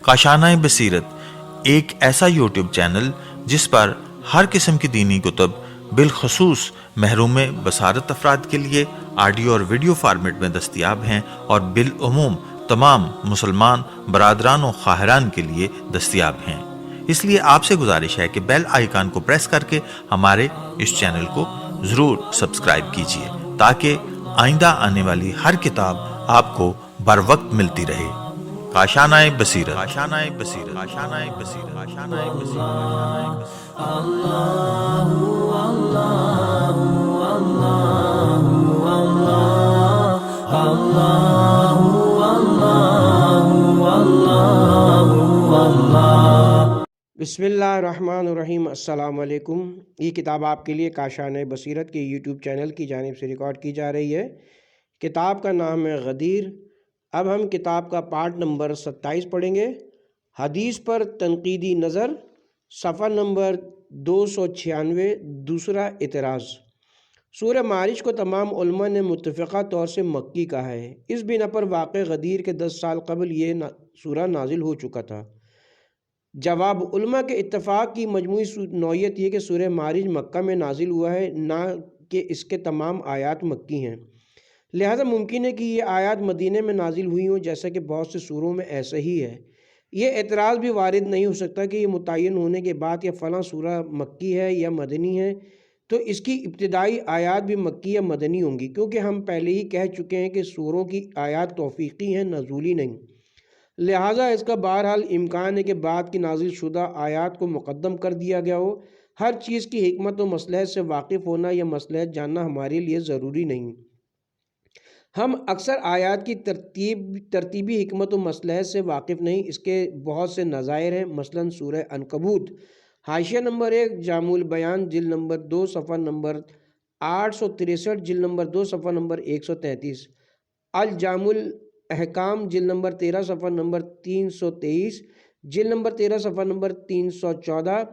کاشانۂ بصیرت ایک ایسا یوٹیوب چینل جس پر ہر قسم کی دینی کتب بالخصوص محروم بصارت افراد کے لیے آڈیو اور ویڈیو فارمیٹ میں دستیاب ہیں اور بالعموم تمام مسلمان برادران و خواہران کے لیے دستیاب ہیں۔ اس لیے آپ سے گزارش ہے کہ بیل آئیکن کو پریس کر کے ہمارے اس چینل کو ضرور سبسکرائب کیجیے تاکہ آئندہ آنے والی ہر کتاب آپ کو بر وقت ملتی رہے۔ کاشانۂ بصیرت، کاشانۂ بصیرت، کاشانۂ بصیرت، کاشانۂ بصیرت۔ بسم اللہ الرحمن الرحیم۔ السلام علیکم۔ یہ کتاب آپ کے لیے کاشانۂ بصیرت کے یوٹیوب چینل کی جانب سے ریکارڈ کی جا رہی ہے۔ کتاب کا نام ہے غدیر۔ اب ہم کتاب کا پارٹ نمبر 27 پڑھیں گے۔ حدیث پر تنقیدی نظر، صفحہ نمبر 296، دوسرا اعتراض۔ سورہ معارج کو تمام علماء نے متفقہ طور سے مکی کہا ہے۔ اس بنا پر واقع غدیر کے 10 سال قبل یہ سورہ نازل ہو چکا تھا۔ جواب: علماء کے اتفاق کی مجموعی نوعیت یہ کہ سورہ معارج مکہ میں نازل ہوا ہے، نہ کہ اس کے تمام آیات مکی ہیں۔ لہذا ممکن ہے کہ یہ آیات مدینہ میں نازل ہوئی ہوں، جیسا کہ بہت سے سوروں میں ایسا ہی ہے۔ یہ اعتراض بھی وارد نہیں ہو سکتا کہ یہ متعین ہونے کے بعد کہ فلاں سورہ مکی ہے یا مدنی ہے تو اس کی ابتدائی آیات بھی مکی یا مدنی ہوں گی، کیونکہ ہم پہلے ہی کہہ چکے ہیں کہ سوروں کی آیات توفیقی ہیں، نزولی نہیں۔ لہٰذا اس کا بہرحال امکان ہے کہ بعد کی نازل شدہ آیات کو مقدم کر دیا گیا ہو۔ ہر چیز کی حکمت و مصلحت سے واقف ہونا یا مصلحت جاننا ہمارے لیے ضروری نہیں۔ ہم اکثر آیات کی ترتیبی حکمت و مصلحت سے واقف نہیں۔ اس کے بہت سے نظائر ہیں، مثلا سورہ عنکبوت، حاشیہ نمبر 1، جامع البیان، جلد نمبر 2، صفحہ نمبر 863، جلد نمبر 2، صفحہ نمبر 133، الجامع الاحکام، جلد نمبر 13، صفحہ نمبر 323، جلد نمبر 13، صفحہ نمبر 314،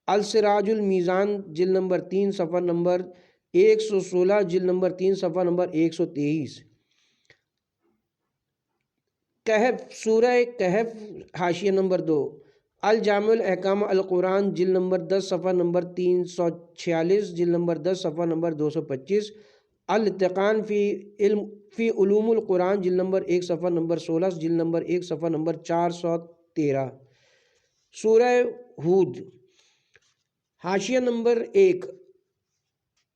السراج المیزان، جلد نمبر 3، صفحہ نمبر 116، جلد نمبر 3، صفحہ نمبر 123، کہف، سورہ کہف، حاشیہ نمبر 2، الجامع الاحکام القرآن، جلد نمبر 10، صفحہ نمبر 346، جلد نمبر 10، صفحہ نمبر 225، الاتقان فی علوم القرآن، جلد نمبر 1، صفحہ نمبر 16، جلد نمبر 1، صفحہ نمبر 413، سورہ ہود، حاشیہ نمبر 1،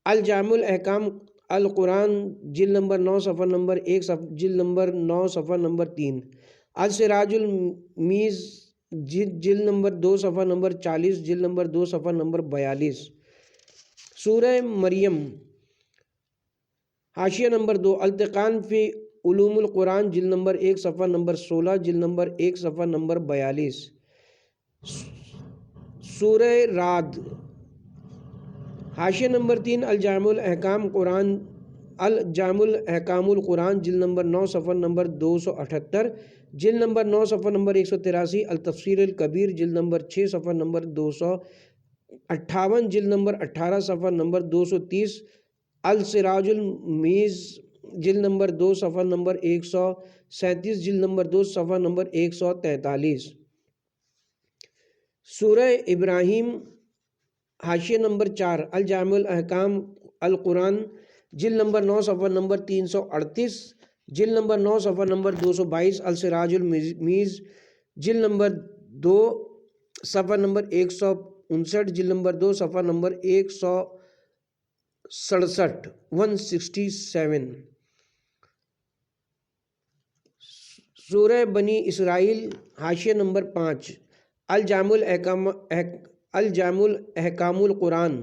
الجامع الاحکام القرآن، جلد نمبر 9، صفحہ نمبر 1، جلد نمبر 9، صفحہ نمبر 3، السراج المیز، جلد نمبر 2، صفحہ نمبر 40، جلد نمبر 2، صفحہ نمبر 42، سورہ مریم، حاشیہ نمبر 2، الاتقان فی علوم القرآن، جلد نمبر 1، صفحہ نمبر 16، جلد نمبر 1، صفحہ نمبر 42، سورہ رعد، حاشیہ نمبر 3، الجامع الاحکام قرآن، الجامع الاحکام القرآن، جلد نمبر 9، صفحہ نمبر 278، جلد نمبر 9، صفحہ نمبر 183، التفسیر الکبیر، جلد نمبر 6، صفحہ نمبر 258، جلد نمبر 18، صفحہ نمبر 230، السراج المیز، جلد نمبر 2، صفحہ نمبر 137، جلد نمبر 2، صفحہ نمبر 143، سورہ ابراہیم، حاشیہ نمبر 4، الجامع الاحکام القرآن، جلد نمبر 9، صفحہ نمبر 338، جلد نمبر 9، صفحہ نمبر 222، السراج المیز، جلد نمبر 2، صفحہ نمبر 159، جلد نمبر 2، صفحہ نمبر 167، سورہ بنی اسرائیل، حاشیہ نمبر 5، الجامع الاحکام القرآن،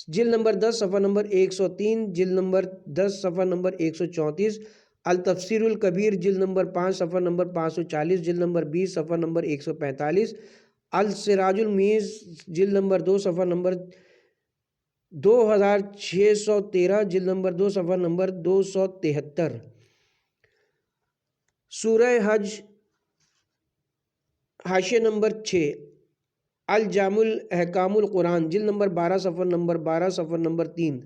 جلد نمبر 10، صفحہ نمبر 103، جلد نمبر 10، صفحہ نمبر 134، التفسیر الکبیر، جلد نمبر 5، صفحہ نمبر 540، جلد نمبر 20، صفحہ نمبر 145، السراج المیز، جلد نمبر 2، صفحہ نمبر 2613، جلد نمبر 2، صفحہ نمبر 273، سورہ حج، حاشیہ نمبر 6، الجامع الاحکام القرآن، جلد نمبر 12، صفحہ نمبر 12، صفحہ نمبر 3،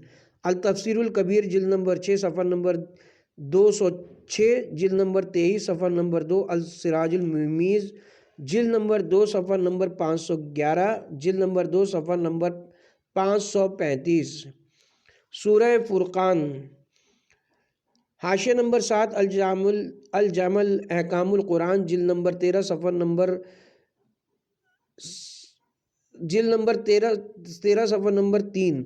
التفسیر الکبیر جلد نمبر 6 صفحہ نمبر 206، جلد نمبر 23 صفحہ نمبر 2، السراج المنیز جلد نمبر 2 صفحہ نمبر 511، جلد نمبر 2 صفحہ نمبر 535۔ سورہ فرقان حاشیہ نمبر 7، الجامع احکام القرآن جلد نمبر 13 صفحہ نمبر 13 صفحہ نمبر 3،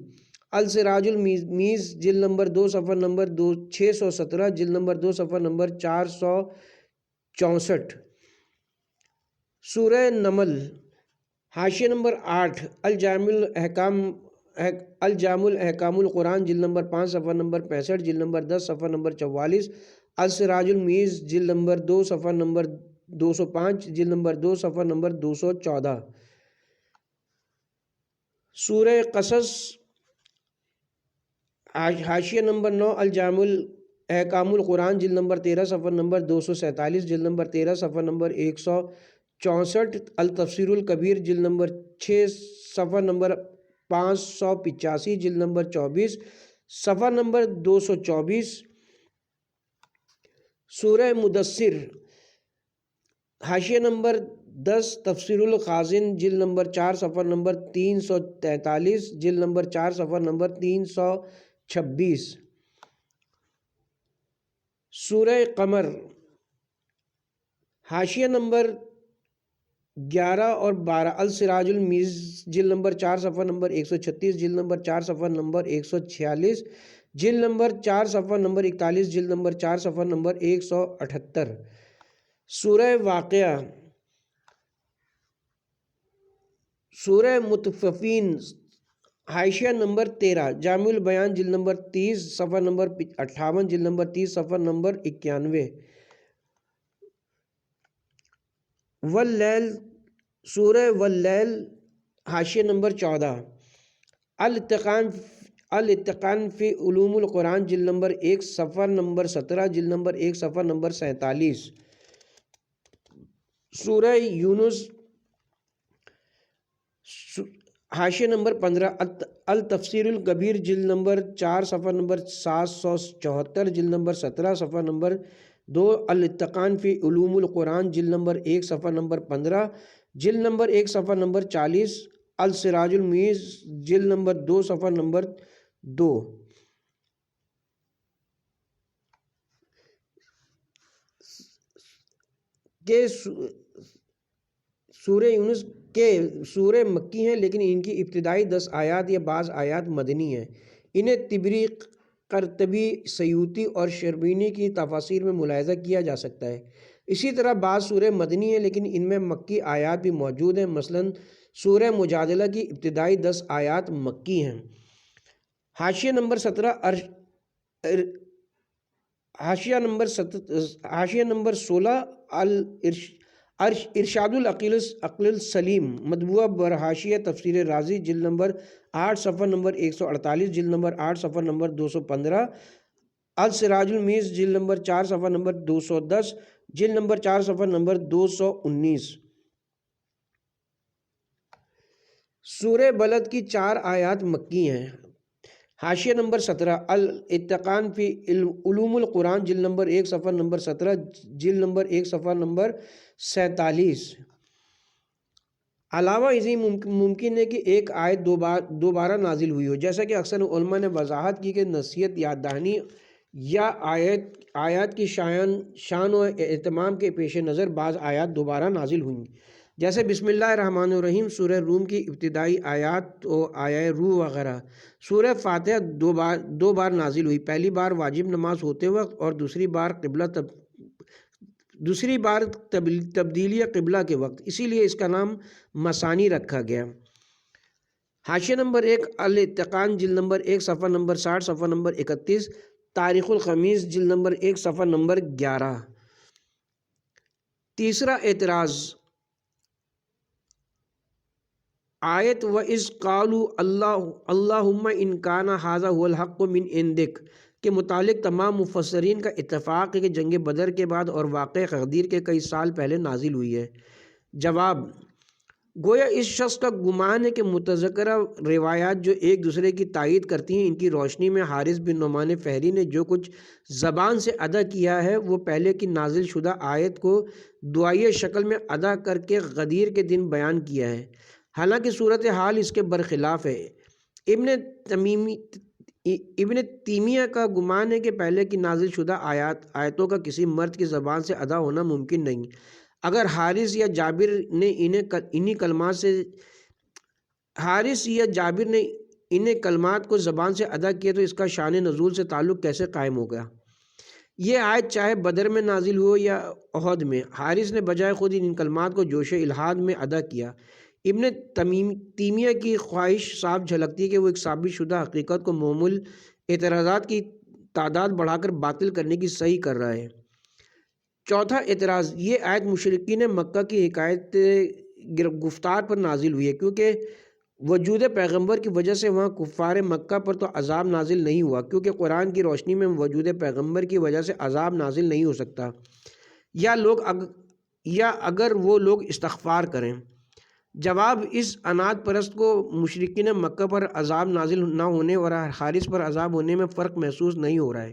السراج المنیز جلد نمبر 2 صفحہ نمبر 617، جلد نمبر 2 صفحہ نمبر 464۔ سورہ نمل حاشیہ نمبر 8، الجامع احکام القرآن جلد نمبر 5 صفحہ نمبر 65، جلد نمبر 10 صفحہ نمبر 44، السراج المنیز جلد نمبر 2 صفحہ نمبر 205، جلد نمبر 2 صفحہ نمبر 214۔ سورہ قصص حاشیہ نمبر 9، الجامع احکام القرآن جلد نمبر 13 صفحہ نمبر 247، جلد نمبر 13 صفحہ نمبر 164، التفسیر الکبیر جلد نمبر 6 صفحہ نمبر 585، جلد نمبر 24 صفحہ نمبر 224۔ سورہ مدثر حاشیہ نمبر 10، تفسیر الخازن جلد نمبر 4 صفحہ نمبر 343، جلد نمبر 4 صفحہ نمبر 326۔ سورہ قمر حاشیہ نمبر 11 اور 12، السراج المنیز جلد نمبر 4 صفحہ نمبر 136، جلد نمبر 4 صفحہ نمبر 146، جلد نمبر 4 صفحہ نمبر 41، جلد نمبر 4 صفحہ نمبر 178۔ سورہ واقعہ سورہ مطففین حاشیہ نمبر 13، جامع البیان جلد نمبر 30 صفحہ نمبر 58، جلد نمبر 30 صفحہ نمبر 91۔ واللیل سورہ واللیل حاشیہ نمبر 14، الاتقان فی علوم القرآن جلد نمبر 1 صفحہ نمبر 17، جلد نمبر 1 صفحہ نمبر 47۔ سورہ یونس حاشیہ نمبر 15، التفسیر الکبیر جلد نمبر 4 صفحہ نمبر 774، جلد نمبر 17 صفحہ نمبر 2، الاتقان فی علوم القرآن جلد نمبر 1 صفحہ نمبر 15، جلد نمبر 1 صفحہ نمبر 40، السراج المنیز جلد نمبر 2 صفحہ نمبر 2۔ کہ سورہ یونس کے سورہ مکی ہیں، لیکن ان کی ابتدائی 10 آیات یا بعض آیات مدنی ہیں۔ انہیں طبری، قرطبی، سیوطی اور شربینی کی تفاسیر میں ملاحظہ کیا جا سکتا ہے۔ اسی طرح بعض سورہ مدنی ہیں لیکن ان میں مکی آیات بھی موجود ہیں، مثلاً سورہ مجادلہ کی ابتدائی 10 آیات مکی ہیں۔ حاشیہ نمبر 17 حاشیہ نمبر 16، ارشاد العقل السلیم مطبوعہ برحاشیہ تفسیر رازی جلد نمبر 8 صفحہ نمبر 148، جلد نمبر 8 صفحہ نمبر 215، السراج المنیز جلد نمبر 4 صفحہ نمبر 210، جلد نمبر 4 صفحہ نمبر 219۔ سورہ بلد کی 4 آیات مکی ہیں۔ حاشیہ نمبر 17، الاتقان فی علوم القرآن جلد نمبر 1 صفحہ نمبر 17، جلد نمبر 1 صفحہ نمبر 47۔ علاوہ ازیں ممکن ہے کہ ایک آیت دوبارہ نازل ہوئی ہو، جیسا کہ اکثر علماء نے وضاحت کی کہ نصیحت، یاد دہانی یا آیات کی شان و اہتمام کے پیش نظر بعض آیات دوبارہ نازل ہوئیں، جیسے بسم اللہ الرحمن الرحیم سورہ روم کی ابتدائی آیات و آیہ روح وغیرہ۔ سورہ فاتحہ دو بار نازل ہوئی، پہلی بار واجب نماز ہوتے وقت اور دوسری بار تبدیلی قبلہ کے وقت، اسی لیے اس کا نام مثانی رکھا گیا۔ حاشیہ نمبر 1، الاتقان جلد نمبر 1 صفحہ نمبر 60 صفحہ نمبر 31، تاریخ الخمیس جلد نمبر 1 صفحہ نمبر 11۔ تیسرا اعتراض، آیت وَإِذْ قَالُوا اللہم إِنْ كَانَ هَذَا هُوَ الْحَقُّ مِنْ عِنْدِكَ کے متعلق تمام مفسرین کا اتفاق ہے کہ جنگ بدر کے بعد اور واقعہ غدیر کے کئی سال پہلے نازل ہوئی ہے۔ جواب، گویا اس شخص کا گمان ہے کہ متذکرہ روایات جو ایک دوسرے کی تائید کرتی ہیں، ان کی روشنی میں حارث بن نعمان فہری نے جو کچھ زبان سے ادا کیا ہے وہ پہلے کی نازل شدہ آیت کو دعائیہ شکل میں ادا کر کے غدیر کے دن بیان کیا ہے، حالانکہ صورتحال اس کے برخلاف ہے۔ ابن تیمیہ کا گمان ہے کہ پہلے کی نازل شدہ آیتوں کا کسی مرد کی زبان سے ادا ہونا ممکن نہیں۔ اگر حارث یا جابر نے انہیں کلمات کو زبان سے ادا کیا تو اس کا شان نزول سے تعلق کیسے قائم ہوگا؟ یہ آیت چاہے بدر میں نازل ہو یا احد میں، حارث نے بجائے خود ان کلمات کو جوش الحاد میں ادا کیا۔ ابن تیمیہ کی خواہش صاف جھلکتی ہے کہ وہ ایک ثابت شدہ حقیقت کو معمول اعتراضات کی تعداد بڑھا کر باطل کرنے کی صحیح کر رہا ہے۔ چوتھا اعتراض، یہ آیت مشرکین مکہ کی حکایت گفتار پر نازل ہوئی ہے، کیونکہ وجود پیغمبر کی وجہ سے وہاں کفار مکہ پر تو عذاب نازل نہیں ہوا، کیونکہ قرآن کی روشنی میں وجود پیغمبر کی وجہ سے عذاب نازل نہیں ہو سکتا، یا اگر وہ لوگ استغفار کریں۔ جواب، اس عناد پرست کو مشرکین مکہ پر عذاب نازل نہ ہونے اور حارث پر عذاب ہونے میں فرق محسوس نہیں ہو رہا ہے۔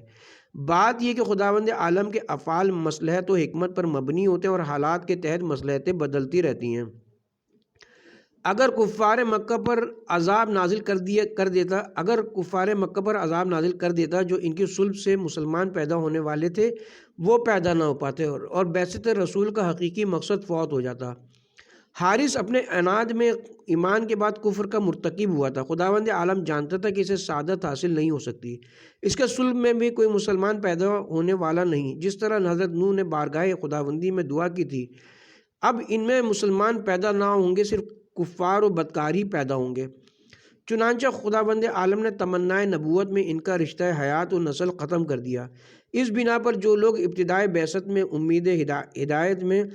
بات یہ کہ خداوند عالم کے افعال مصلحت و حکمت پر مبنی ہوتے ہیں اور حالات کے تحت مصلحتیں بدلتی رہتی ہیں۔ اگر کفار مکہ پر عذاب نازل کر دیتا جو ان کی صلب سے مسلمان پیدا ہونے والے تھے وہ پیدا نہ ہو پاتے اور بعثت رسول کا حقیقی مقصد فوت ہو جاتا۔ حارث اپنے عناد میں ایمان کے بعد کفر کا مرتکب ہوا تھا۔ خداوند عالم جانتا تھا کہ اسے سعادت حاصل نہیں ہو سکتی، اس کے صلب میں بھی کوئی مسلمان پیدا ہونے والا نہیں، جس طرح حضرت نوح نے بارگاہ خداوندی میں دعا کی تھی۔ اب ان میں مسلمان پیدا نہ ہوں گے، صرف کفار و بدکار ہی پیدا ہوں گے۔ چنانچہ خداوند عالم نے تمنائے نبوت میں ان کا رشتہ حیات و نسل ختم کر دیا۔ اس بنا پر جو لوگ ابتدائے بعثت میں امید ہدایت میں،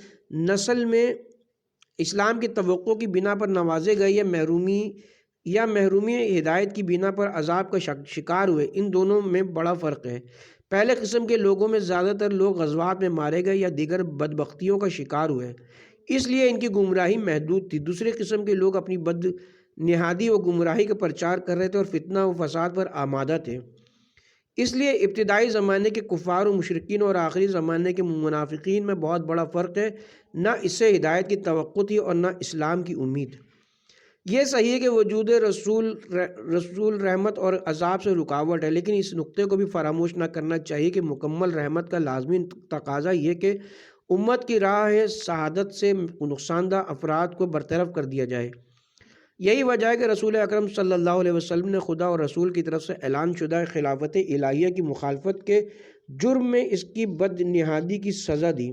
نسل میں اسلام کی توقع کی بنا پر نوازے گئے یا محرومی ہدایت کی بنا پر عذاب کا شکار ہوئے، ان دونوں میں بڑا فرق ہے۔ پہلے قسم کے لوگوں میں زیادہ تر لوگ غزوات میں مارے گئے یا دیگر بدبختیوں کا شکار ہوئے، اس لیے ان کی گمراہی محدود تھی۔ دوسرے قسم کے لوگ اپنی بدنہادی و گمراہی کا پرچار کر رہے تھے اور فتنہ و فساد پر آمادہ تھے۔ اس لیے ابتدائی زمانے کے کفار و مشرکین اور آخری زمانے کے منافقین میں بہت بڑا فرق ہے۔ نہ اس سے ہدایت کی توقع تھی اور نہ اسلام کی امید۔ یہ صحیح ہے کہ وجود رسول رحمت اور عذاب سے رکاوٹ ہے، لیکن اس نقطے کو بھی فراموش نہ کرنا چاہیے کہ مکمل رحمت کا لازمی تقاضا یہ کہ امت کی راہ سعادت سے نقصان دہ افراد کو برطرف کر دیا جائے۔ یہی وجہ ہے کہ رسول اکرم صلی اللہ علیہ وسلم نے خدا اور رسول کی طرف سے اعلان شدہ خلافت الہیہ کی مخالفت کے جرم میں اس کی بدنہادی کی سزا دی۔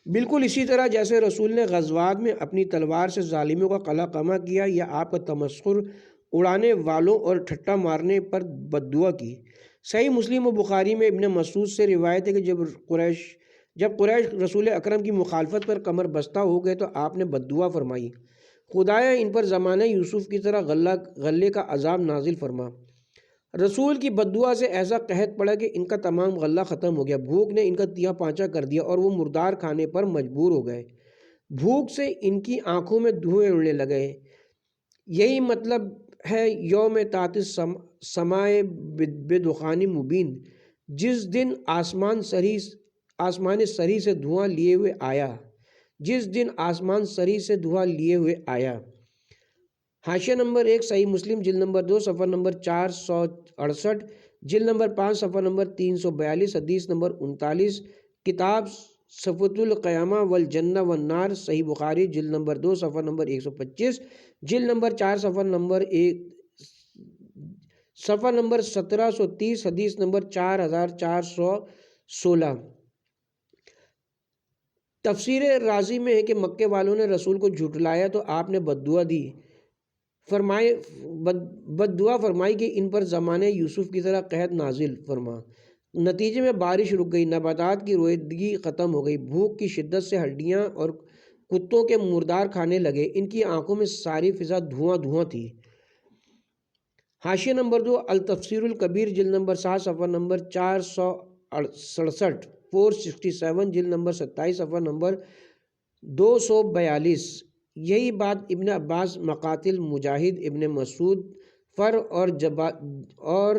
بالکل اسی طرح جیسے رسول نے غزوات میں اپنی تلوار سے ظالموں کا قلع قمع کیا یا آپ کا تمسخر اڑانے والوں اور ٹھٹا مارنے پر بددعا کی۔ صحیح مسلم و بخاری میں ابن مسعود سے روایت ہے کہ جب قریش رسول اکرم کی مخالفت پر کمر بستہ ہو گئے تو آپ نے بددعا فرمائی، خدایا ان پر زمانہ یوسف کی طرح غلے کا عذاب نازل فرما۔ رسول کی بددعا سے ایسا قحط پڑا کہ ان کا تمام غلہ ختم ہو گیا، بھوک نے ان کا تیا پانچا کر دیا اور وہ مردار کھانے پر مجبور ہو گئے۔ بھوک سے ان کی آنکھوں میں دھوئیں اڑنے لگے۔ یہی مطلب ہے یوم تات السماء بدخان مبین، جس دن آسمان سری سے دھواں لیے ہوئے آیا۔ حاشیہ نمبر 1 صحیح مسلم جلد نمبر 2 صفحہ نمبر 468، جلد نمبر 5 صفحہ نمبر 342، حدیث نمبر 39، کتاب صفۃ القیامہ والجنہ والنار، صحیح بخاری جلد نمبر 2 صفحہ نمبر 125، جلد نمبر 4 صفحہ نمبر 1730، حدیث نمبر 4416۔ تفسیر رازی میں ہے کہ مکے والوں نے رسول کو جھٹلایا تو آپ نے بددعا فرمائی کہ ان پر زمانے یوسف کی طرح قحط نازل فرما۔ نتیجے میں بارش رک گئی، نباتات کی رویدگی ختم ہو گئی، بھوک کی شدت سے ہڈیاں اور کتوں کے مردار کھانے لگے، ان کی آنکھوں میں ساری فضا دھواں تھی۔ حاشیہ نمبر 2 التفسیر الکبیر جلد نمبر 7 صفحہ نمبر 467، 467، جلد نمبر 27 صفحہ نمبر 242۔ یہی بات ابن عباس، مقاتل، مجاہد، ابن مسعود، فر اور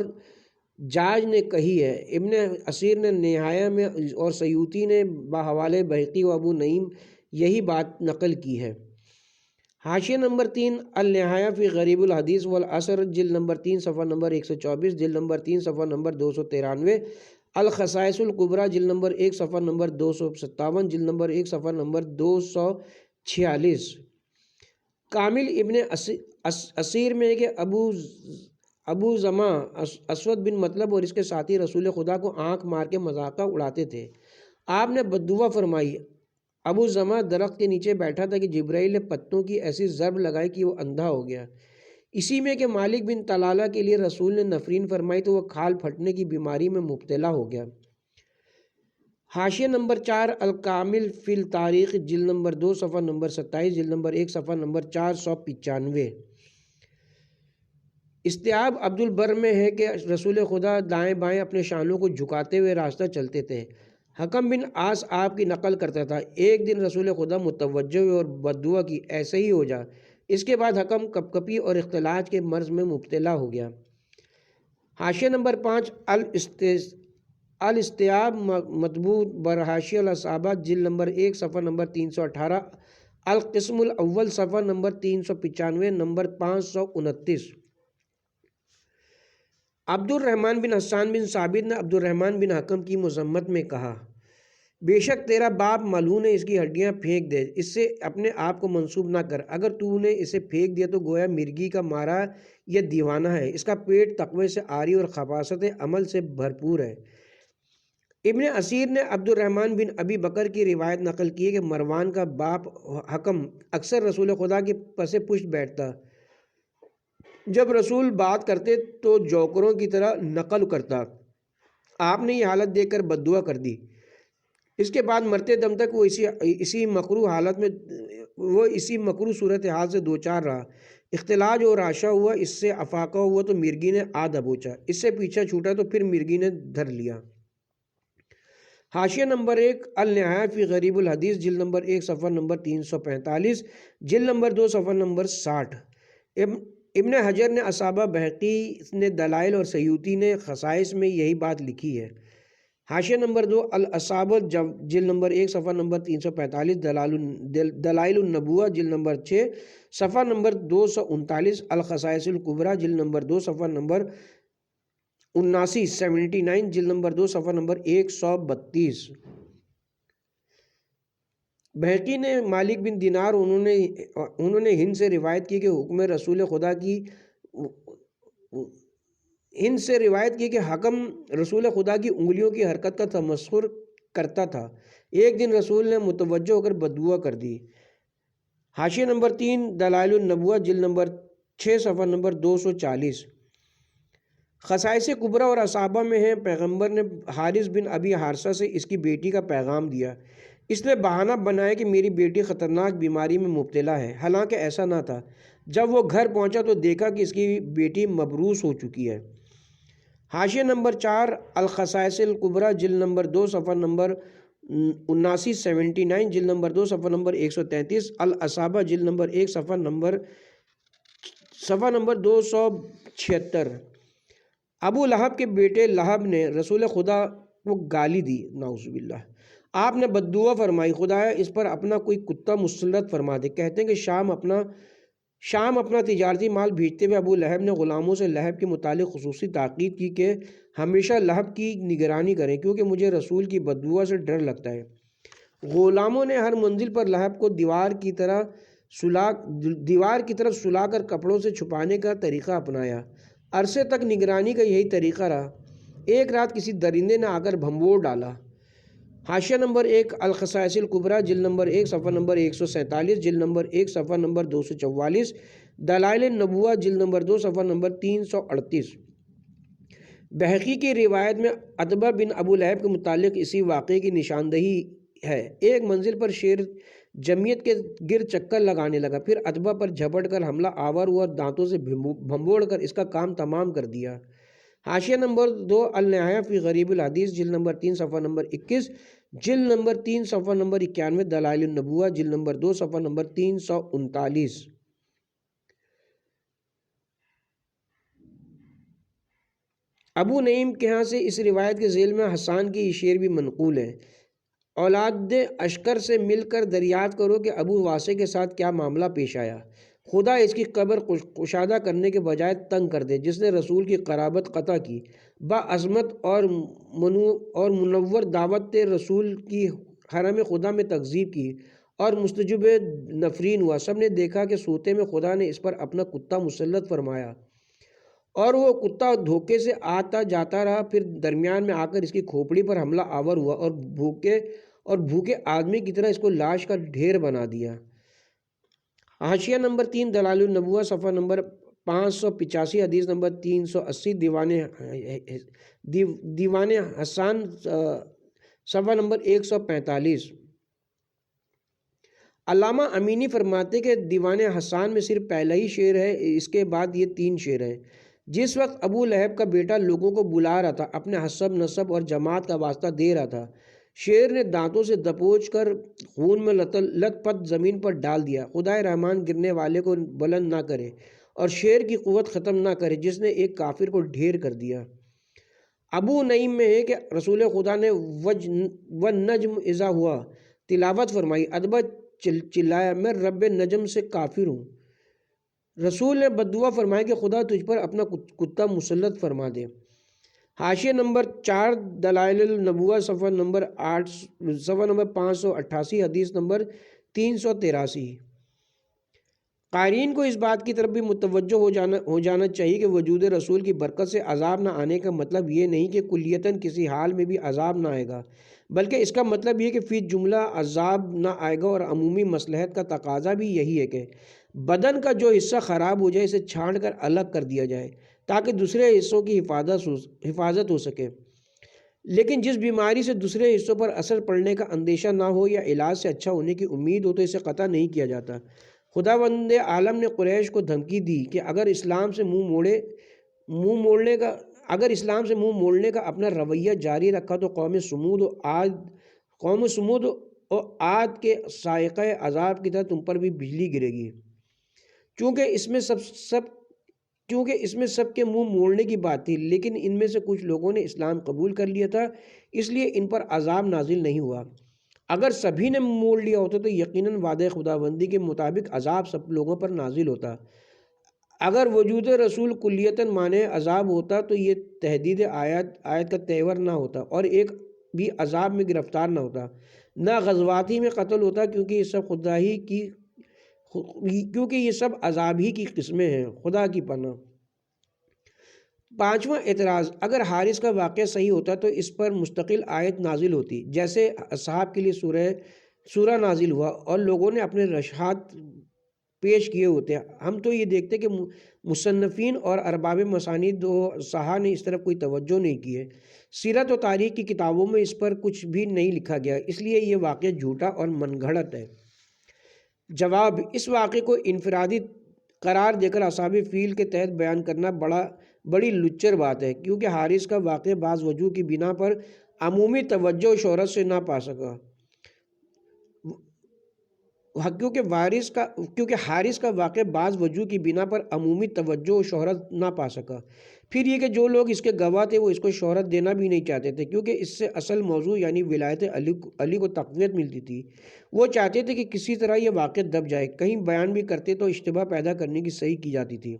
جاج نے کہی ہے۔ ابن اسیر نے نہایہ میں اور سیوطی نے بحوالے بہقی و ابو نعیم یہی بات نقل کی ہے۔ حاشیہ نمبر 3 النہایہ فی غریب الحدیث والعصر، جلد نمبر 3 صفحہ نمبر 124، جلد نمبر 3 صفحہ نمبر 293، الخصائص الکبریٰ جلد نمبر 1 صفحہ نمبر 257، جلد نمبر 1 صفحہ نمبر 246۔ کامل ابن اسیر میں ہے کہ ابو زمع اسود بن مطلب اور اس کے ساتھی رسول خدا کو آنکھ مار کے مذاقہ اڑاتے تھے۔ آپ نے بددعا فرمائی۔ ابو زمع درخت کے نیچے بیٹھا تھا کہ جبرائیل نے پتوں کی ایسی ضرب لگائی کہ وہ اندھا ہو گیا۔ اسی میں کہ مالک بن طلالہ کے لیے رسول نے نفرین فرمائی تو وہ کھال پھٹنے کی بیماری میں مبتلا ہو گیا۔ حاشیہ نمبر 4 الکامل فی التاریخ، جلد نمبر 2 صفحہ نمبر 27، جلد نمبر 1 صفحہ نمبر 495۔ استیاب عبد البر میں ہے کہ رسول خدا دائیں بائیں اپنے شانوں کو جھکاتے ہوئے راستہ چلتے تھے۔ حکم بن عاص آپ کی نقل کرتا تھا، ایک دن رسول خدا متوجہ ہوئے اور بددعا کی، ایسے ہی ہو جا۔ اس کے بعد حکم کپکپی اور اختلاج کے مرض میں مبتلا ہو گیا۔ حاشیہ نمبر 5 الاستیاب مطبوع برحاشیہ الاصابہ، جلد نمبر 1 صفحہ نمبر 318، القسم الاول صفحہ نمبر 395، نمبر 529۔ عبد الرحمن بن حسان بن ثابت نے عبد الرحمن بن حکم کی مذمت میں کہا، بے شک تیرا باپ ملعون ہے، اس کی ہڈیاں پھینک دے، اس سے اپنے آپ کو منسوب نہ کر، اگر تو نے اسے پھینک دیا تو گویا مرگی کا مارا یا دیوانہ ہے، اس کا پیٹ تقوی سے عاری اور خباثت عمل سے بھرپور ہے۔ ابن اسیر نے عبد الرحمن بن ابی بکر کی روایت نقل کی ہے کہ مروان کا باپ حکم اکثر رسول خدا کے پس پشت بیٹھتا، جب رسول بات کرتے تو جوکروں کی طرح نقل کرتا۔ آپ نے یہ حالت دیکھ کر بددعا کر دی۔ اس کے بعد مرتے دم تک وہ اسی مکروہ صورتحال سے دوچار رہا۔ اختلاج اور راشا ہوا، اس سے افاقہ ہوا تو مرگی نے آ دبوچا، اس سے پیچھا چھوٹا تو پھر مرگی نے دھر لیا۔ حاشیہ نمبر 1 النہایہ فی غریب الحدیث، جلد نمبر 1 صفحہ نمبر 345، جلد نمبر 2 صفحہ نمبر 60۔ ابن حجر نے اصابہ، بہقی نے دلائل اور سیوطی نے خصائص میں یہی بات لکھی ہے۔ حاشیہ نمبر 2 الاصابہ، جلد نمبر 1 صفحہ نمبر 345، دلائل النبوہ، جلد نمبر 6 صفحہ نمبر 239، الخصائص الکبریٰ، جلد نمبر 2 صفحہ نمبر 79، جلد نمبر 2 صفحہ نمبر 132۔ بہقی نے مالک بن دینار انہوں نے ہند سے روایت کی کہ حکم رسول خدا کی حکم رسول خدا کی انگلیوں کی حرکت کا تمسخر کرتا تھا۔ ایک دن رسول نے متوجہ ہو کر بددعا کر دی۔ حاشیہ نمبر 3 دلائل النبوہ، جلد نمبر 6 صفحہ نمبر 240۔ خصائص کبریٰ اور اصابہ میں ہیں، پیغمبر نے حارث بن ابی حارثہ سے اس کی بیٹی کا پیغام دیا۔ اس نے بہانہ بنایا کہ میری بیٹی خطرناک بیماری میں مبتلا ہے، حالانکہ ایسا نہ تھا۔ جب وہ گھر پہنچا تو دیکھا کہ اس کی بیٹی مبروس ہو چکی ہے۔ حاشیہ نمبر 4 الخصائص الکبریٰ، جلد نمبر 2 صفحہ نمبر 79، جلد نمبر 2 صفحہ نمبر 133، الاصابہ، جلد نمبر 1 صفحہ نمبر 276۔ ابو لہب کے بیٹے لہب نے رسول خدا کو گالی دی، نعوذ باللہ۔ آپ نے بددعا فرمائی، خدایا اس پر اپنا کوئی کتا مسلط فرما دے۔ کہتے ہیں کہ شام اپنا تجارتی مال بھیجتے ہوئے ابو لہب نے غلاموں سے لہب کے متعلق خصوصی تاکید کی کہ ہمیشہ لہب کی نگرانی کریں، کیونکہ مجھے رسول کی بددعا سے ڈر لگتا ہے۔ غلاموں نے ہر منزل پر لہب کو دیوار کی طرف سلا کر کپڑوں سے چھپانے کا طریقہ اپنایا۔ عرصے تک نگرانی کا یہی طریقہ رہا۔ ایک رات کسی درندے نے آ کر بھنبور ڈالا۔ حاشیہ نمبر 1 الخصائص الکبریٰ، جلد نمبر 1 صفحہ نمبر 147، جلد نمبر 1 صفحہ نمبر 244، دلائل النبوہ، جلد نمبر 2 صفحہ نمبر 338۔ بہقی کی روایت میں عتبہ بن ابو لہب کے متعلق اسی واقعے کی نشاندہی ہے۔ ایک منزل پر شیر جمعیت کے گرد چکر لگانے لگا، پھر عتبہ پر جھپٹ کر حملہ آور ہوا اور دانتوں سے بھنبوڑ کر اس کا کام تمام کر دیا۔ حاشیہ نمبر 2 النہایہ فی غریب الحدیث جلد نمبر 3 صفحہ نمبر 21، جلد نمبر 3 صفحہ نمبر 91 دلائل النبوہ جلد نمبر 2 صفحہ نمبر 339۔ ابو نعیم کے ہاں سے اس روایت کے ذیل میں حسان کی یہ شعر بھی منقول ہے۔ اولاد اشکر سے مل کر دریافت کرو کہ ابو واسع کے ساتھ کیا معاملہ پیش آیا، خدا اس کی قبر کشادہ کرنے کے بجائے تنگ کر دے، جس نے رسول کی قرابت قطع کی، باعظمت اور منور دعوت رسول کی حرم خدا میں تکذیب کی اور مستجب نفرین ہوا۔ سب نے دیکھا کہ سوتے میں خدا نے اس پر اپنا کتا مسلط فرمایا اور وہ کتا دھوکے سے آتا جاتا رہا، پھر درمیان میں آ کر اس کی کھوپڑی پر حملہ آور ہوا اور بھوکے آدمی کی طرح اس کو لاش کا ڈھیر بنا دیا۔ حاشیہ نمبر 3 دلائل النبوہ صفحہ نمبر 585 حدیث نمبر 380 دیوان حسان صفحہ نمبر 145۔ علامہ امینی فرماتے کہ دیوان حسان میں صرف پہلا ہی شعر ہے، اس کے بعد یہ 3 شعر ہیں۔ جس وقت ابو لہب کا بیٹا لوگوں کو بلا رہا تھا، اپنے حسب نسب اور جماعت کا واسطہ دے رہا تھا، شیر نے دانتوں سے دبوچ کر خون میں لت پت زمین پر ڈال دیا، خدائے رحمان گرنے والے کو بلند نہ کرے اور شیر کی قوت ختم نہ کرے جس نے ایک کافر کو ڈھیر کر دیا۔ ابو نعیم میں ہے کہ رسول خدا نے والنجم اذا ہوا تلاوت فرمائی، ادبا چلایا، میں رب نجم سے کافر ہوں۔ رسول نے بددعا فرمائی کہ خدا تجھ پر اپنا کتا مسلط فرما دے۔ حاشیہ نمبر 4 دلائل النبوہ صفحہ نمبر 588 حدیث نمبر 383۔ قارئین کو اس بات کی طرف بھی متوجہ ہو جانا چاہیے کہ وجود رسول کی برکت سے عذاب نہ آنے کا مطلب یہ نہیں کہ کلیتاً کسی حال میں بھی عذاب نہ آئے گا، بلکہ اس کا مطلب یہ کہ فی جملہ عذاب نہ آئے گا، اور عمومی مصلحت کا تقاضا بھی یہی ہے کہ بدن کا جو حصہ خراب ہو جائے اسے چھانٹ کر الگ کر دیا جائے تاکہ دوسرے حصوں کی حفاظت ہو سکے، لیکن جس بیماری سے دوسرے حصوں پر اثر پڑنے کا اندیشہ نہ ہو یا علاج سے اچھا ہونے کی امید ہو تو اسے قطع نہیں کیا جاتا۔ خداوند عالم نے قریش کو دھمکی دی کہ اگر اسلام سے منہ موڑنے کا اپنا رویہ جاری رکھا تو قوم سمود و عاد کے صاعقہ عذاب کی طرح تم پر بھی بجلی گرے گی۔ چونکہ اس میں سب کے منہ موڑنے کی بات تھی، لیکن ان میں سے کچھ لوگوں نے اسلام قبول کر لیا تھا، اس لیے ان پر عذاب نازل نہیں ہوا۔ اگر سبھی نے منہ موڑ لیا ہوتا تو یقیناً وعدہ خداوندی کے مطابق عذاب سب لوگوں پر نازل ہوتا۔ اگر وجود رسول کلیتاً مانع عذاب ہوتا تو یہ تحدید آیت کا تیور نہ ہوتا اور ایک بھی عذاب میں گرفتار نہ ہوتا، نہ غزوات ہی میں قتل ہوتا، کیونکہ یہ سب عذاب ہی کی قسمیں ہیں، خدا کی پناہ۔ 5واں اعتراض، اگر حارث کا واقعہ صحیح ہوتا تو اس پر مستقل آیت نازل ہوتی، جیسے اصحاب کے لیے سورہ نازل ہوا اور لوگوں نے اپنے رشحات پیش کیے ہوتے ہیں۔ ہم تو یہ دیکھتے کہ مصنفین اور ارباب مسانید و صحاح نے اس طرف کوئی توجہ نہیں کی ہے۔ سیرت و تاریخ کی کتابوں میں اس پر کچھ بھی نہیں لکھا گیا، اس لیے یہ واقعہ جھوٹا اور من گھڑت ہے۔ جواب، اس واقعے کو انفرادی قرار دے کر اصحاب فیل کے تحت بیان کرنا بڑی لچر بات ہے، کیونکہ حارث کا واقعہ بعض وجوہ کی بنا پر عمومی توجہ و شہرت سے نہ پا سکا۔ کیونکہ حارث کا واقعہ بعض وجوہ کی بنا پر عمومی توجہ و شہرت نہ پا سکا۔ پھر یہ کہ جو لوگ اس کے گواہ تھے وہ اس کو شہرت دینا بھی نہیں چاہتے تھے، کیونکہ اس سے اصل موضوع یعنی ولایت علی کو تقویت ملتی تھی۔ وہ چاہتے تھے کہ کسی طرح یہ واقعہ دب جائے، کہیں بیان بھی کرتے تو اشتباہ پیدا کرنے کی صحیح کی جاتی تھی۔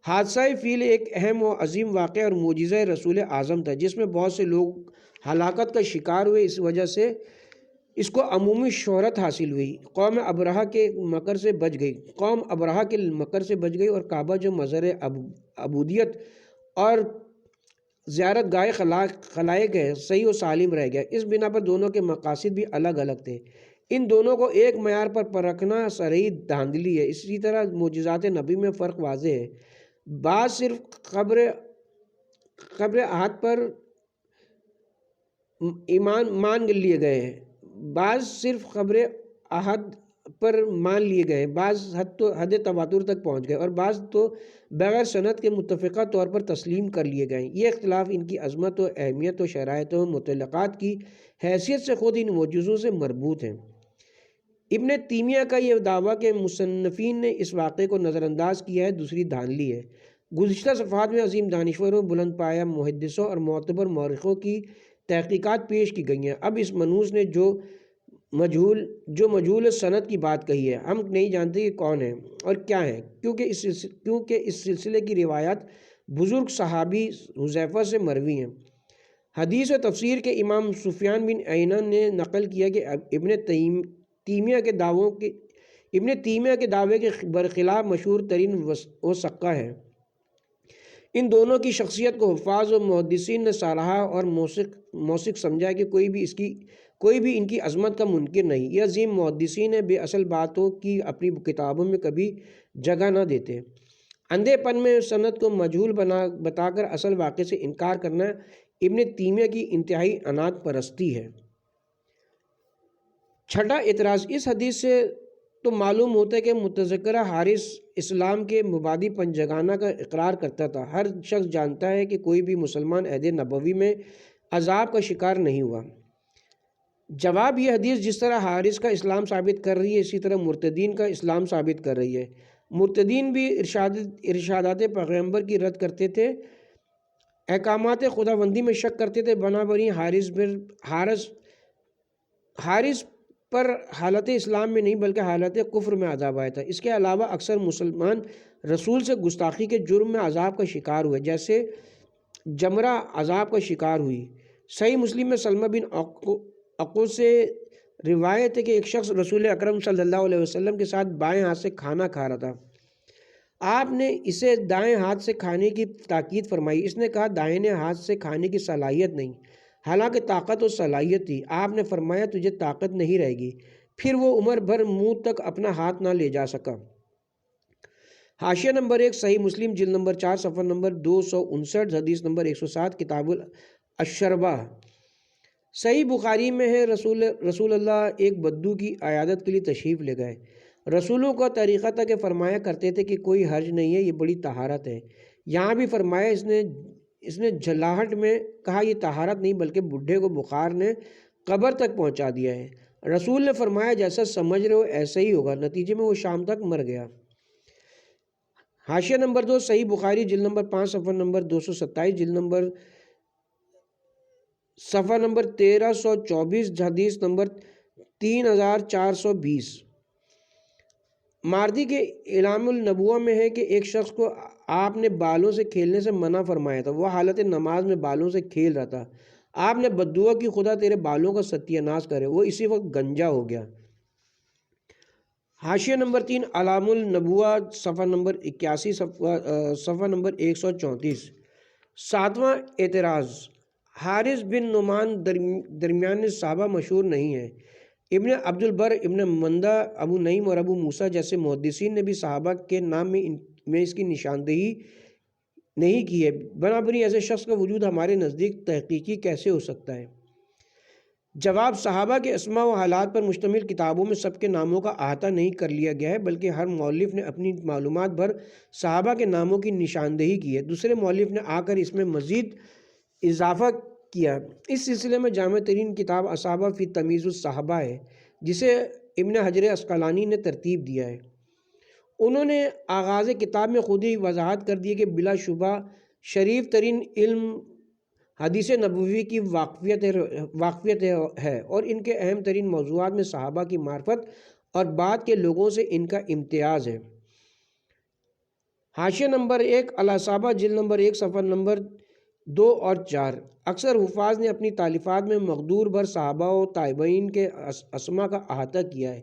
حادثہ فیل ایک اہم و عظیم واقعہ اور معجزہ رسول اعظم تھا، جس میں بہت سے لوگ ہلاکت کا شکار ہوئے، اس وجہ سے اس کو عمومی شہرت حاصل ہوئی۔ قوم ابرہہ کے مکر سے بچ گئی اور کعبہ جو مظہر عبودیت اور زیارت گاہ خلائق ہے صحیح و سالم رہ گیا۔ اس بنا پر دونوں کے مقاصد بھی الگ الگ تھے، ان دونوں کو ایک معیار پر پرکھنا صریح دھاندلی ہے۔ اسی طرح معجزات نبی میں فرق واضح ہے، بعض صرف قبر احد پر مان لیے گئے ہیں، بعض صرف قبر احد پر مان لیے گئے، بعض حد تواتر تک پہنچ گئے اور بعض تو بغیر سند کے متفقہ طور پر تسلیم کر لیے گئے۔ یہ اختلاف ان کی عظمت و اہمیت و شرائط و متعلقات کی حیثیت سے خود ان موجزوں سے مربوط ہیں۔ ابن تیمیہ کا یہ دعویٰ کہ مصنفین نے اس واقعے کو نظر انداز کیا ہے دوسری دھاندلی ہے۔ گزشتہ صفحات میں عظیم دانشوروں، بلند پایہ محدثوں اور معتبر مورخوں کی تحقیقات پیش کی گئی ہیں۔ اب اس منوس نے جو مجہول سند کی بات کہی ہے، ہم نہیں جانتے کہ کون ہے اور کیا ہے، کیونکہ اس سلسلے کی روایات بزرگ صحابی حذیفہ سے مروی ہیں۔ حدیث و تفسیر کے امام سفیان بن عیینہ نے نقل کیا کہ ابن تیمیہ کے دعوے کے برخلاف مشہور ترین وثقہ ہے۔ ان دونوں کی شخصیت کو حفاظ و محدثین نے سراہا اور موثق سمجھا کہ کوئی بھی ان کی عظمت کا منکر نہیں۔ یہ عظیم محدثین بے اصل باتوں کی اپنی کتابوں میں کبھی جگہ نہ دیتے۔ اندھے پن میں سند کو مجہول بتا کر اصل واقعے سے انکار کرنا ابن تیمیہ کی انتہائی عناد پرستی ہے۔ چھٹا اعتراض، اس حدیث سے تو معلوم ہوتا ہے کہ متذکرہ حارث اسلام کے مبادی پنجگانہ کا اقرار کرتا تھا۔ ہر شخص جانتا ہے کہ کوئی بھی مسلمان عہد نبوی میں عذاب کا شکار نہیں ہوا۔ جواب، یہ حدیث جس طرح حارث کا اسلام ثابت کر رہی ہے، اسی طرح مرتدین کا اسلام ثابت کر رہی ہے۔ مرتدین بھی ارشادات پیغمبر کی رد کرتے تھے، احکامات خداوندی میں شک کرتے تھے، بنابراین حارث پر حالت اسلام میں نہیں بلکہ حالت کفر میں عذاب آیا تھا۔ اس کے علاوہ اکثر مسلمان رسول سے گستاخی کے جرم میں عذاب کا شکار ہوئے، جیسے جمرہ عذاب کا شکار ہوئی۔ صحیح مسلم میں سلمہ بن عقو سے روایت ہے کہ ایک شخص رسول اکرم صلی اللہ علیہ وسلم کے ساتھ بائیں ہاتھ سے کھانا کھا رہا تھا۔ آپ نے اسے دائیں ہاتھ سے کھانے کی تاکید فرمائی۔ اس نے کہا دائیں ہاتھ سے کھانے کی صلاحیت نہیں، حالانکہ طاقت و صلاحیت تھی۔ آپ نے فرمایا تجھے طاقت نہیں رہے گی۔ پھر وہ عمر بھر منہ تک اپنا ہاتھ نہ لے جا سکا۔ حاشیہ نمبر 1، صحیح مسلم جلد نمبر 4 صفحہ نمبر 259، حدیث نمبر 107، کتاب الشربہ۔ صحیح بخاری میں ہے، رسول اللہ ایک بدو کی عیادت کے لیے تشریف لے گئے۔ رسولوں کا طریقہ تھا کہ فرمایا کرتے تھے کہ کوئی حرج نہیں ہے، یہ بڑی طہارت ہے۔ یہاں بھی فرمایا، اس نے جھلاہٹ میں کہا یہ طہارت نہیں بلکہ بڈھے کو بخار نے قبر تک پہنچا دیا ہے۔ رسول نے فرمایا جیسا سمجھ رہے ہو ایسا ہی ہوگا۔ نتیجے میں وہ شام تک مر گیا۔ حاشیہ نمبر 2، صحیح بخاری جلد نمبر 5 صفحہ نمبر 227، جلد نمبر صفحہ نمبر 1324، حدیث نمبر 3420۔ ماردی کے اعلام النبوہ میں ہے کہ ایک شخص کو آپ نے بالوں سے کھیلنے سے منع فرمایا تھا۔ وہ حالت نماز میں بالوں سے کھیل رہا تھا۔ آپ نے بددعا کی خدا تیرے بالوں کا ستیہ ناش کرے۔ وہ اسی وقت گنجا ہو گیا۔ حاشیہ نمبر 3، اعلام النبوہ صفحہ نمبر 81، صفحہ نمبر 134۔ ساتواں اعتراض، حارث بن نعمان درمیان صحابہ مشہور نہیں ہے۔ ابن عبد البر، ابن مندہ، ابو نعیم اور ابو موسیٰ جیسے محدثین نے بھی صحابہ کے نام میں اس کی نشاندہی نہیں کی ہے۔ بنابراین ایسے شخص کا وجود ہمارے نزدیک تحقیقی کیسے ہو سکتا ہے؟ جواب، صحابہ کے اسماء و حالات پر مشتمل کتابوں میں سب کے ناموں کا احاطہ نہیں کر لیا گیا ہے، بلکہ ہر مؤلف نے اپنی معلومات بھر صحابہ کے ناموں کی نشاندہی کی ہے۔ دوسرے مؤلف نے آ کر اس میں مزید اضافہ کیا۔ اس سلسلے میں جامع ترین کتاب اصابہ فی تمییز الصحابہ ہے، جسے ابن حجر عسقلانی نے ترتیب دیا ہے۔ انہوں نے آغاز کتاب میں خود ہی وضاحت کر دی کہ بلا شبہ شریف ترین علم حدیث نبوی کی واقفیت ہے اور ان کے اہم ترین موضوعات میں صحابہ کی معرفت اور بعد کے لوگوں سے ان کا امتیاز ہے۔ حاشیہ نمبر 1، الاصابہ جلد نمبر 1 صفحہ نمبر 2 اور 4۔ اکثر حفاظ نے اپنی تالیفات میں مقدور بھر صحابہ و تابعین کے اسماء کا احاطہ کیا ہے۔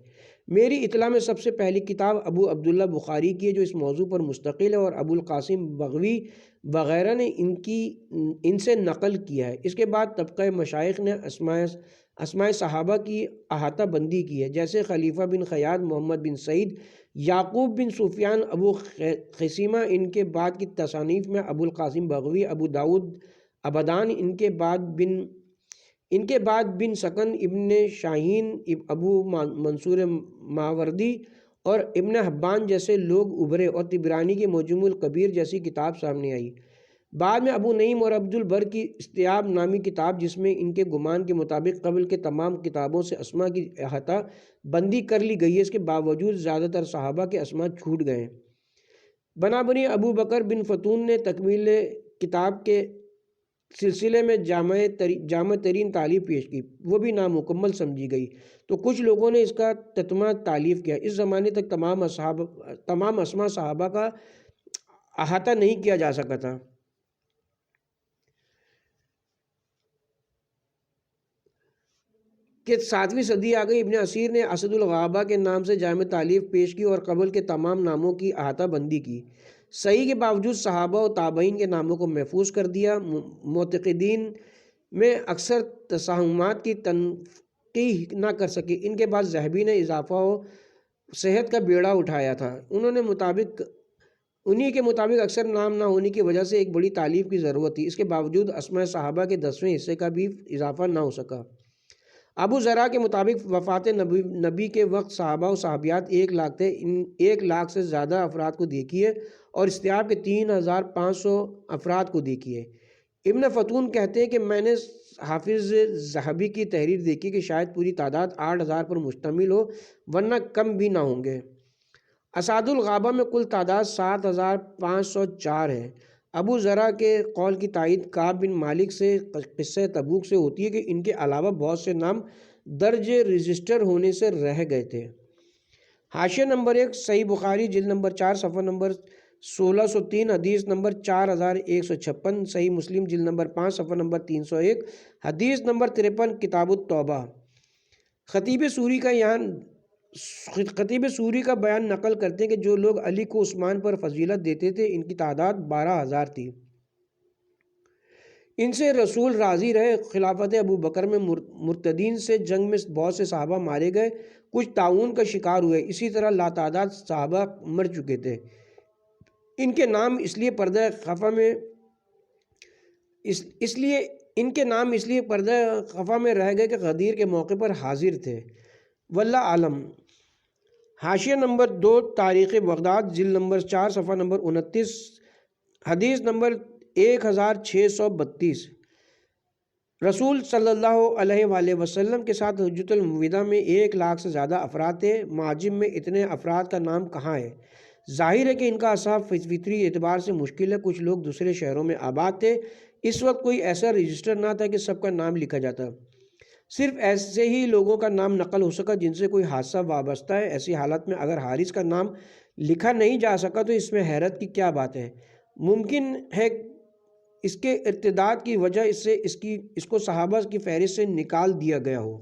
میری اطلاع میں سب سے پہلی کتاب ابو عبداللہ بخاری کی ہے، جو اس موضوع پر مستقل ہے، اور ابو القاسم بغوی وغیرہ نے ان سے نقل کیا ہے۔ اس کے بعد طبقہ مشائخ نے اسماء صحابہ کی احاطہ بندی کی ہے، جیسے خلیفہ بن خیاط، محمد بن سعید، یعقوب بن سفیان، ابو خیثمہ۔ ان کے بعد کی تصانیف میں ابو القاسم بغوی، ابو داود ابدان، ان کے بعد ان کے بعد بن سکن، ابن شاہین، ابو منصور ماوردی اور ابن حبان جیسے لوگ ابھرے اور طبرانی کی معجم الکبیر جیسی کتاب سامنے آئی۔ بعد میں ابو نعیم اور عبد البر کی استیاب نامی کتاب، جس میں ان کے گمان کے مطابق قبل کے تمام کتابوں سے اسما کی احاطہ بندی کر لی گئی ہے، اس کے باوجود زیادہ تر صحابہ کے اسما چھوٹ گئے ہیں۔ بنابراین ابو بکر بن فتون نے تکمیل کتاب کے سلسلے میں جامع ترین تالیف پیش کی، وہ بھی نامکمل سمجھی گئی، تو کچھ لوگوں نے اس کا تتمہ تالیف کیا۔ اس زمانے تک تمام اسما صحابہ کا احاطہ نہیں کیا جا سکا تھا۔ کہ 7ویں صدی آ گئی، ابن اسیر نے اسد الغابہ کے نام سے جامع تالیف پیش کی اور قبل کے تمام ناموں کی احاطہ بندی کی۔ صحیح کے باوجود صحابہ و تابعین کے ناموں کو محفوظ کر دیا۔ معتقدین میں اکثر تساہمات کی تنقیح نہ کر سکے۔ ان کے بعد ذہبی نے اضافہ و صحت کا بیڑا اٹھایا تھا۔ انہی کے مطابق اکثر نام نہ ہونے کی وجہ سے ایک بڑی تالیف کی ضرورت تھی۔ اس کے باوجود اسماء صحابہ کے 10ویں حصے کا بھی اضافہ نہ ہو سکا۔ ابو زرع کے مطابق وفات نبی کے وقت صحابہ و صحابیات 1 لاکھ تھے۔ ان 1 لاکھ سے زیادہ افراد کو دیکھیے اور استیاب کے 3500 افراد کو دیکھیے۔ ابن فتون کہتے ہیں کہ میں نے حافظ ذہبی کی تحریر دیکھی کہ شاید پوری تعداد 8000 پر مشتمل ہو، ورنہ کم بھی نہ ہوں گے۔ اساد الغابہ میں کل تعداد 7504 ہے۔ ابو زرع کے قول کی تائید کعب بن مالک سے قصہ تبوک سے ہوتی ہے کہ ان کے علاوہ بہت سے نام درج رجسٹر ہونے سے رہ گئے تھے۔ حاشیہ نمبر 1، صحیح بخاری جلد نمبر 4 صفحہ نمبر 1603 حدیث نمبر 4156، صحیح مسلم جلد نمبر 5 صفحہ نمبر 301، حدیث نمبر 53، کتاب التوبہ۔ خطیب سوری کا بیان نقل کرتے ہیں کہ جو لوگ علی کو عثمان پر فضیلت دیتے تھے ان کی تعداد 12000 تھی۔ ان سے رسول راضی رہے۔ خلافت ابو بکر میں مرتدین سے جنگ میں بہت سے صحابہ مارے گئے، کچھ طاعون کا شکار ہوئے، اسی طرح لاتعداد صحابہ مر چکے تھے۔ ان کے نام اس لیے پردہ خفا میں رہ گئے کہ غدیر کے موقع پر حاضر تھے۔ واللہ عالم۔ حاشیہ نمبر 2، تاریخ بغداد جلد نمبر 4 صفحہ نمبر 29، حدیث نمبر 1632۔ رسول صلی اللہ علیہ وآلہ وسلم کے ساتھ حجۃ الوداع میں 1 لاکھ سے زیادہ افراد تھے۔ معاجم میں اتنے افراد کا نام کہاں ہے؟ ظاہر ہے کہ ان کا اصحاب فطری اعتبار سے مشکل ہے، کچھ لوگ دوسرے شہروں میں آباد تھے۔ اس وقت کوئی ایسا رجسٹر نہ تھا کہ سب کا نام لکھا جاتا، صرف ایسے ہی لوگوں کا نام نقل ہو سکا جن سے کوئی حادثہ وابستہ ہے۔ ایسی حالت میں اگر حارث کا نام لکھا نہیں جا سکا تو اس میں حیرت کی کیا بات ہے؟ ممکن ہے اس کے ارتداد کی وجہ اس کو صحابہ کی فہرست سے نکال دیا گیا ہو۔